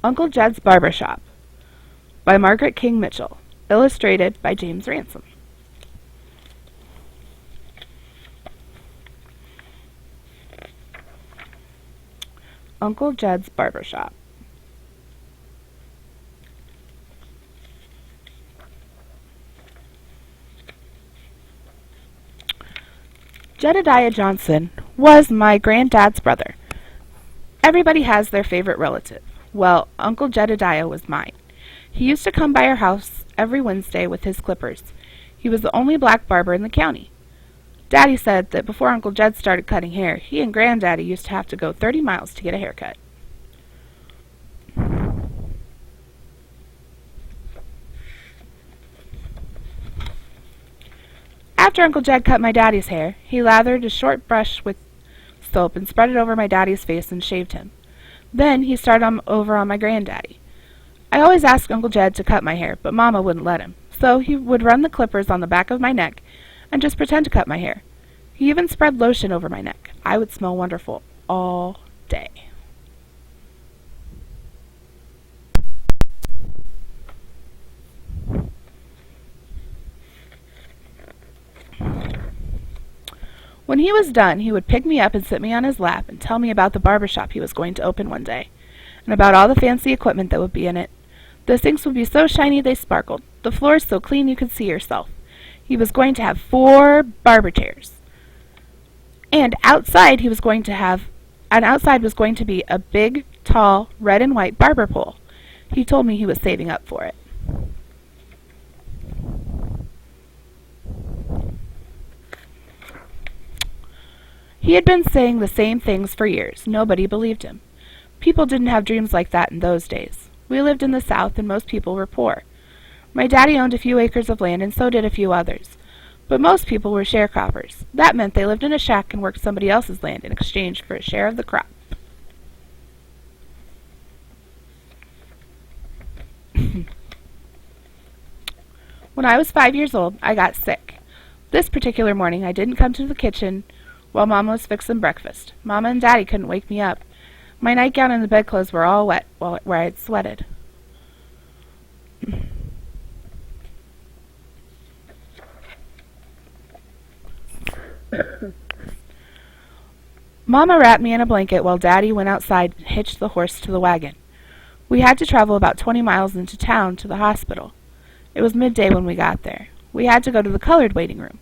Uncle Jed's Barber Shop by Margaret King Mitchell. Illustrated by James Ransom. Uncle Jed's Barber Shop. Jedediah Johnson was my granddad's brother. Everybody has their favorite relative. Well, Uncle Jedediah was mine. He used to come by our house every Wednesday with his clippers. He was the only black barber in the county. Daddy said that before Uncle Jed started cutting hair, he and Granddaddy used to have to go 30 miles to get a haircut. After Uncle Jed cut my daddy's hair, he lathered a short brush with soap and spread it over my daddy's face and shaved him. Then he started over on my granddaddy. I always asked Uncle Jed to cut my hair, but Mama wouldn't let him, so he would run the clippers on the back of my neck and just pretend to cut my hair. He even spread lotion over my neck. I would smell wonderful all day. When he was done, he would pick me up and sit me on his lap and tell me about the barber shop he was going to open one day, and about all the fancy equipment that would be in it. The sinks would be so shiny they sparkled, the floors so clean you could see yourself. He was going to have 4 barber chairs. And outside was going to be a big, tall, red and white barber pole. He told me he was saving up for it. He had been saying the same things for years. Nobody believed him. People didn't have dreams like that in those days. We lived in the South, and most people were poor. My daddy owned a few acres of land, and so did a few others. But most people were sharecroppers. That meant they lived in a shack and worked somebody else's land in exchange for a share of the crop. When I was 5 years old, I got sick. This particular morning, I didn't come to the kitchen while Mama was fixing breakfast. Mama and Daddy couldn't wake me up. My nightgown and the bedclothes were all wet where I had sweated. Mama wrapped me in a blanket while Daddy went outside and hitched the horse to the wagon. We had to travel about 20 miles into town to the hospital. It was midday when we got there. We had to go to the colored waiting room.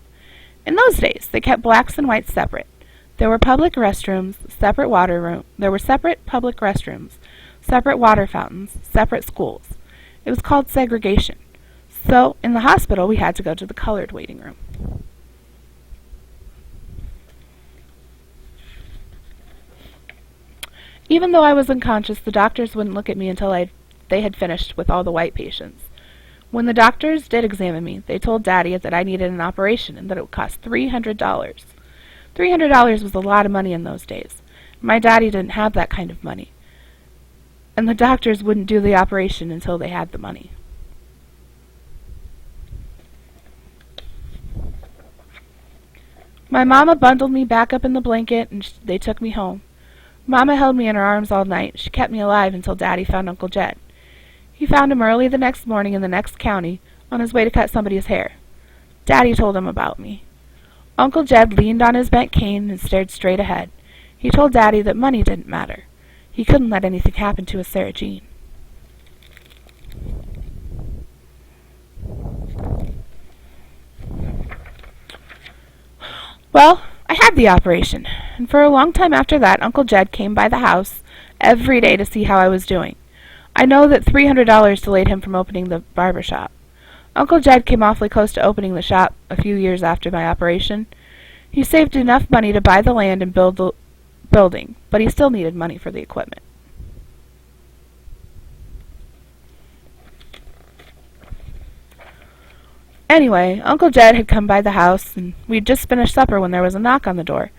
In those days, they kept blacks and whites separate. There were separate public restrooms, separate water fountains, separate schools. It was called segregation. So, in the hospital, we had to go to the colored waiting room. Even though I was unconscious, the doctors wouldn't look at me until they had finished with all the white patients. When the doctors did examine me, they told Daddy that I needed an operation and that it would cost $300. $300 was a lot of money in those days. My daddy didn't have that kind of money, and the doctors wouldn't do the operation until they had the money. My mama bundled me back up in the blanket, and they took me home. Mama held me in her arms all night. She kept me alive until Daddy found Uncle Jed. He found him early the next morning in the next county on his way to cut somebody's hair. Daddy told him about me. Uncle Jed leaned on his bent cane and stared straight ahead. He told Daddy that money didn't matter. He couldn't let anything happen to his Sarah Jean. Well, I had the operation, and for a long time after that, Uncle Jed came by the house every day to see how I was doing. I know that $300 delayed him from opening the barber shop. Uncle Jed came awfully close to opening the shop a few years after my operation. He saved enough money to buy the land and build the building, but he still needed money for the equipment. Anyway, Uncle Jed had come by the house, and we'd just finished supper when there was a knock on the door.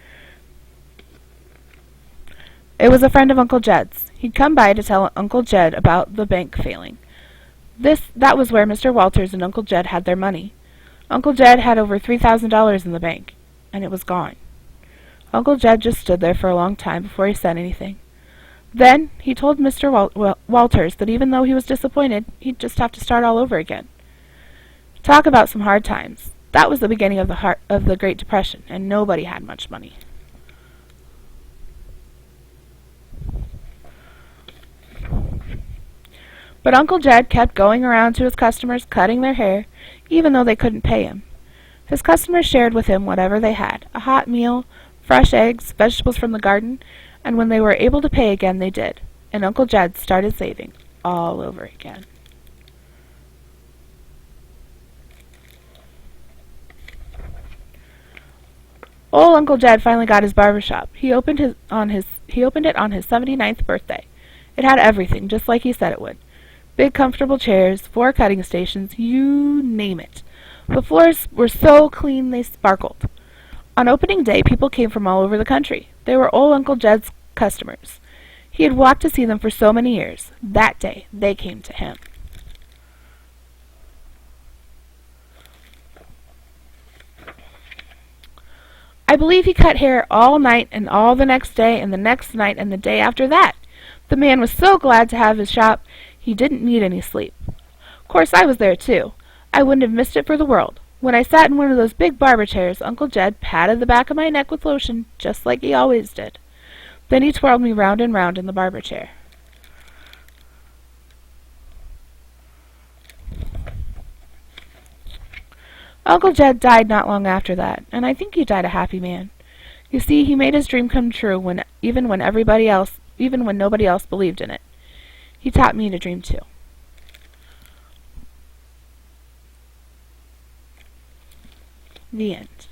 It was a friend of Uncle Jed's. He'd come by to tell Uncle Jed about the bank failing. That was where Mr. Walters and Uncle Jed had their money. Uncle Jed had over $3,000 in the bank, and it was gone. Uncle Jed just stood there for a long time before he said anything. Then he told Mr. Walters that even though he was disappointed, he'd just have to start all over again. Talk about some hard times. That was the beginning of the Great Depression, and nobody had much money. But Uncle Jed kept going around to his customers cutting their hair, even though they couldn't pay him. His customers shared with him whatever they had, a hot meal, fresh eggs, vegetables from the garden, and when they were able to pay again, they did. And Uncle Jed started saving all over again. Old Uncle Jed finally got his barber shop. He opened it on his 79th birthday. It had everything, just like he said it would. Big comfortable chairs, 4 cutting stations, you name it. The floors were so clean they sparkled. On opening day, people came from all over the country. They were old Uncle Jed's customers. He had walked to see them for so many years. That day, they came to him. I believe he cut hair all night and all the next day and the next night and the day after that. The man was so glad to have his shop, he didn't need any sleep. Of course, I was there, too. I wouldn't have missed it for the world. When I sat in one of those big barber chairs, Uncle Jed patted the back of my neck with lotion, just like he always did. Then he twirled me round and round in the barber chair. Uncle Jed died not long after that, and I think he died a happy man. You see, he made his dream come true even when nobody else believed in it. He taught me to dream too. The end.